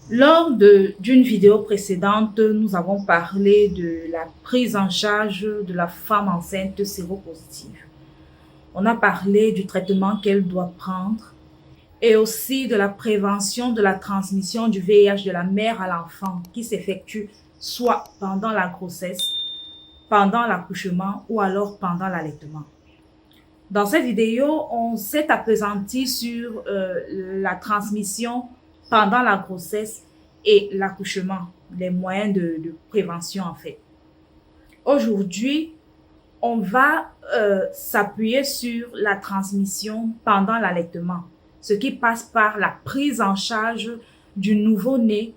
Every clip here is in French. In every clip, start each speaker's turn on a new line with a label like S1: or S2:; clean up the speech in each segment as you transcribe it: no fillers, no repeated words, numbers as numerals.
S1: Lors d'une vidéo précédente, nous avons parlé de la prise en charge de la femme enceinte séropositive. On a parlé du traitement qu'elle doit prendre et aussi de la prévention de la transmission du VIH de la mère à l'enfant qui s'effectue soit pendant la grossesse, pendant l'accouchement ou alors pendant l'allaitement. Dans cette vidéo, on s'est appesanti sur la transmission pendant la grossesse et l'accouchement, les moyens de prévention en fait. Aujourd'hui, on va s'appuyer sur la transmission pendant l'allaitement, ce qui passe par la prise en charge du nouveau-né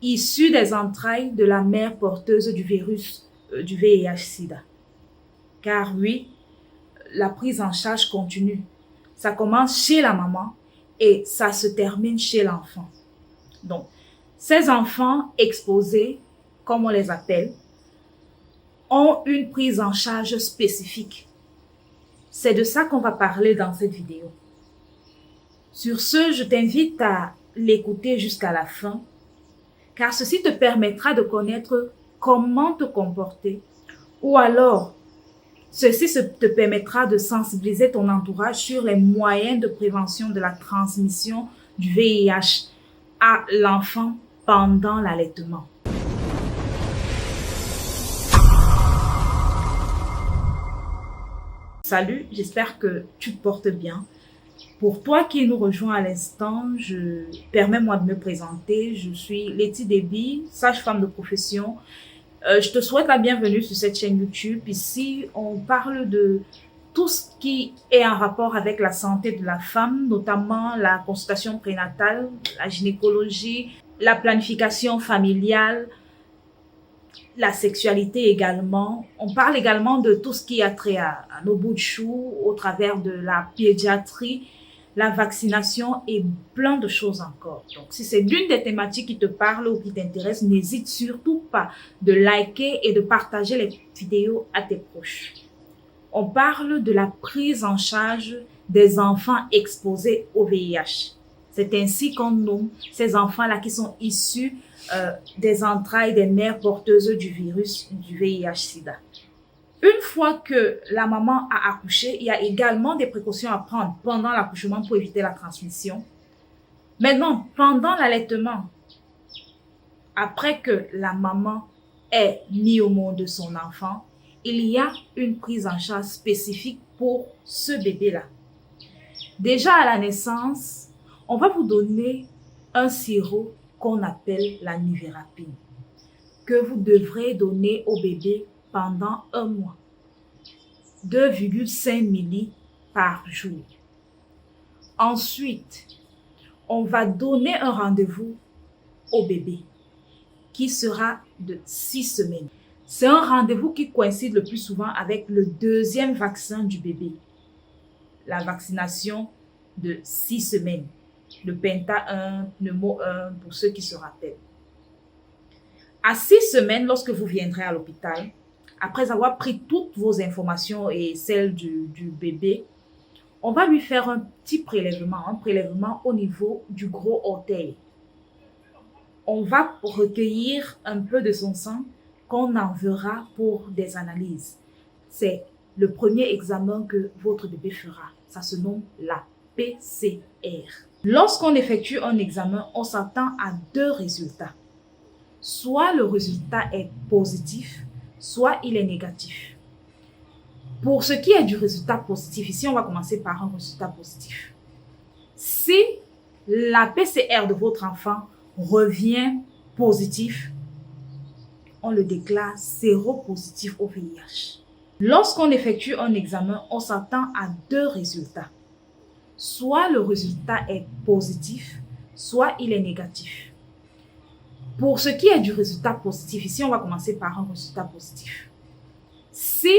S1: issu des entrailles de la mère porteuse du virus du VIH-Sida. Car oui, la prise en charge continue. Ça commence chez la maman et ça se termine chez l'enfant. Donc, ces enfants exposés, comme on les appelle, ont une prise en charge spécifique. C'est de ça qu'on va parler dans cette vidéo. Sur ce, je t'invite à l'écouter jusqu'à la fin, car ceci te permettra de connaître comment te comporter ou alors ceci te permettra de sensibiliser ton entourage sur les moyens de prévention de la transmission du VIH à l'enfant pendant l'allaitement. Salut, j'espère que tu te portes bien. Pour toi qui nous rejoins à l'instant, permets-moi de me présenter. Je suis Letty Déby, sage-femme de profession. Je te souhaite la bienvenue sur cette chaîne YouTube. Ici, on parle de tout ce qui est en rapport avec la santé de la femme, notamment la consultation prénatale, la gynécologie, la planification familiale, la sexualité également. On parle également de tout ce qui a trait à nos bouts de chou au travers de la pédiatrie, la vaccination et plein de choses encore. Donc, si c'est l'une des thématiques qui te parle ou qui t'intéresse, n'hésite surtout pas de liker et de partager les vidéos à tes proches. On parle de la prise en charge des enfants exposés au VIH. C'est ainsi qu'on nomme ces enfants-là qui sont issus des entrailles des mères porteuses du virus du VIH-Sida. Une fois que la maman a accouché, il y a également des précautions à prendre pendant l'accouchement pour éviter la transmission. Maintenant, pendant l'allaitement, après que la maman ait mis au monde son enfant, il y a une prise en charge spécifique pour ce bébé-là. Déjà à la naissance, on va vous donner un sirop qu'on appelle la nivérapine, que vous devrez donner au bébé pendant 1 mois, 2,5 ml par jour. Ensuite, on va donner un rendez-vous au bébé qui sera de 6 semaines. C'est un rendez-vous qui coïncide le plus souvent avec le 2e vaccin du bébé, la vaccination de 6 semaines, le Penta 1, Pneumo 1, pour ceux qui se rappellent. À 6 semaines, lorsque vous viendrez à l'hôpital, après avoir pris toutes vos informations et celles du bébé, on va lui faire un petit prélèvement au niveau du gros orteil. On va recueillir un peu de son sang qu'on enverra pour des analyses. C'est le premier examen que votre bébé fera. Ça se nomme la PCR. Lorsqu'on effectue un examen, on s'attend à 2 résultats. Soit le résultat est positif, soit il est négatif. Pour ce qui est du résultat positif, ici on va commencer par un résultat positif. Si la PCR de votre enfant revient positif, on le déclare séropositif au VIH. Lorsqu'on effectue un examen, on s'attend à 2 résultats. Soit le résultat est positif, soit il est négatif. Pour ce qui est du résultat positif, ici on va commencer par un résultat positif. Si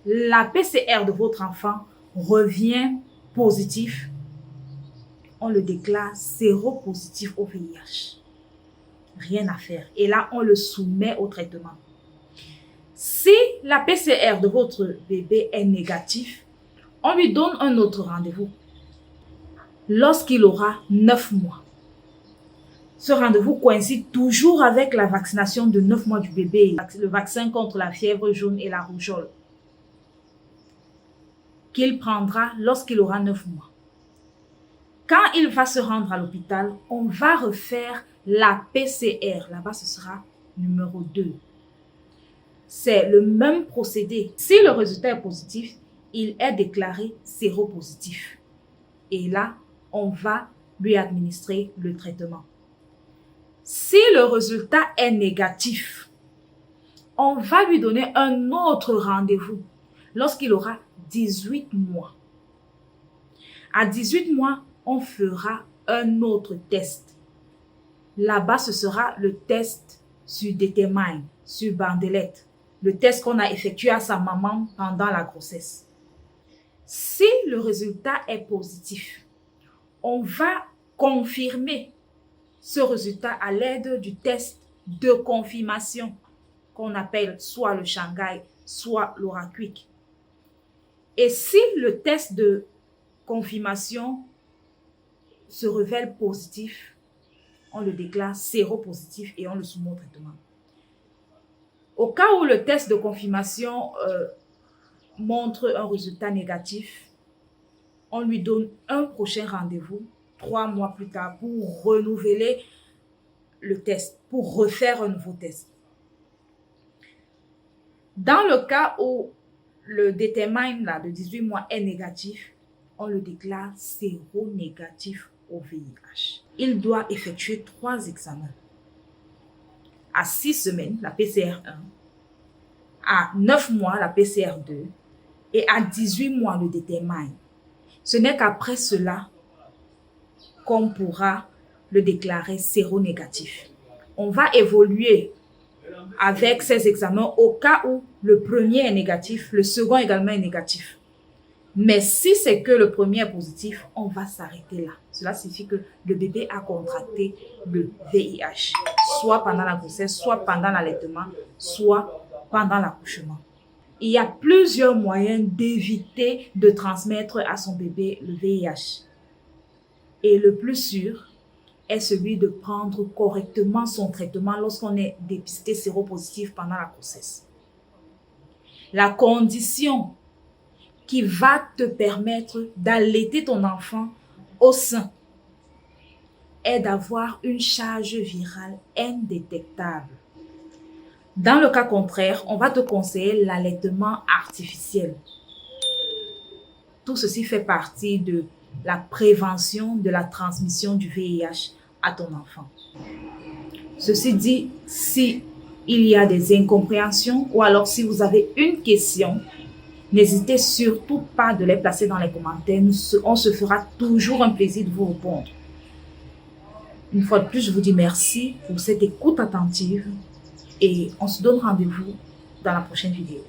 S1: la PCR de votre enfant revient positif, on le déclare séropositif au VIH. Rien à faire. Et là, on le soumet au traitement. Si la PCR de votre bébé est négative, on lui donne un autre rendez-vous lorsqu'il aura 9 mois. Ce rendez-vous coïncide toujours avec la vaccination de 9 mois du bébé, le vaccin contre la fièvre jaune et la rougeole, qu'il prendra lorsqu'il aura 9 mois. Quand il va se rendre à l'hôpital, on va refaire la PCR. Là-bas, ce sera numéro 2. C'est le même procédé. Si le résultat est positif, il est déclaré séropositif. Et là, on va lui administrer le traitement. Si le résultat est négatif, on va lui donner un autre rendez-vous lorsqu'il aura 18 mois. À 18 mois, on fera un autre test. Là-bas, ce sera le test sur Determine, sur bandelette, le test qu'on a effectué à sa maman pendant la grossesse. Si le résultat est positif, on va confirmer ce résultat à l'aide du test de confirmation qu'on appelle soit le Shanghai, soit l'Oraquick. Et si le test de confirmation se révèle positif, on le déclare séropositif et on le soumet au traitement. Au cas où le test de confirmation montre un résultat négatif, on lui donne un prochain rendez-vous 3 mois plus tard pour renouveler le test, pour refaire un nouveau test. Dans le cas où le Determine de 18 mois est négatif, on le déclare séronégatif au VIH. Il doit effectuer 3 examens. À 6 semaines, la PCR 1, à 9 mois, la PCR 2 et à 18 mois, le Determine. Ce n'est qu'après cela qu'on pourra le déclarer séronégatif. On va évoluer avec ces examens au cas où le premier est négatif, le second également est négatif. Mais si c'est que le premier est positif, on va s'arrêter là. Cela signifie que le bébé a contracté le VIH, soit pendant la grossesse, soit pendant l'allaitement, soit pendant l'accouchement. Il y a plusieurs moyens d'éviter de transmettre à son bébé le VIH. Et le plus sûr est celui de prendre correctement son traitement lorsqu'on est dépisté séropositif pendant la grossesse. La condition qui va te permettre d'allaiter ton enfant au sein est d'avoir une charge virale indétectable. Dans le cas contraire, on va te conseiller l'allaitement artificiel. Tout ceci fait partie de la prévention de la transmission du VIH à ton enfant. Ceci dit, si il y a des incompréhensions ou alors si vous avez une question, n'hésitez surtout pas de les placer dans les commentaires. On se fera toujours un plaisir de vous répondre. Une fois de plus, je vous dis merci pour cette écoute attentive et on se donne rendez-vous dans la prochaine vidéo.